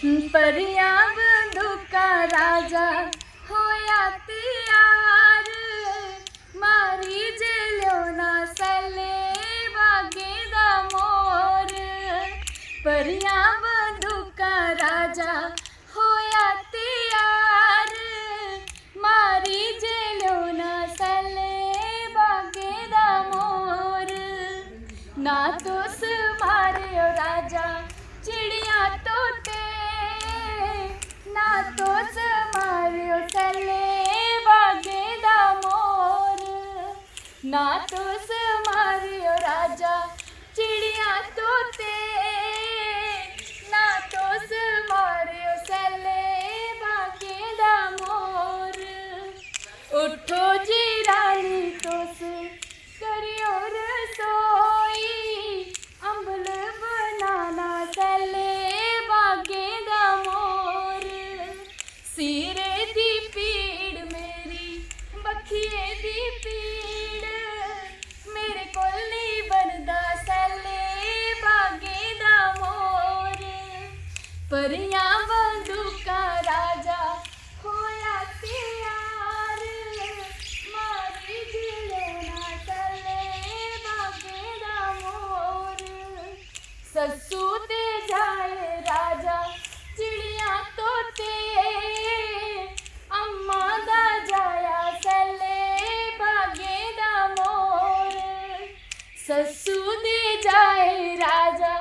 परियां बंदूका राजा होया तैयार, मारी जेलो ना सले बागे दा मोर। परियां बंदूका राजा होया तैयार, मारी जेलो ना सले बागे दा मोर। ना तुस मारियो राजा चिड़िया तोते, ना तुस मारियो सले बागे दा मोर। ना तुस मारियो राजा चिड़िया तोते, ना तुस मारियो सले बागे दा मोर। उठो जी रानी तुस करियो रसोई, अंबल बनाना सले बागे दा मोर। सिरे दी पीड़ मेरी बखिए दी पीड़, मेरे कोल नहीं बनदा सले बागे दा मोर। परियां बंदूका राजा होया तैयार, मारी जिलो ना सले बागे दा मोर। ससू ते जाए राजा चिड़िया तोते, अम्मा दा जाया सले बागे दा मोर। ससू दे जाए राजा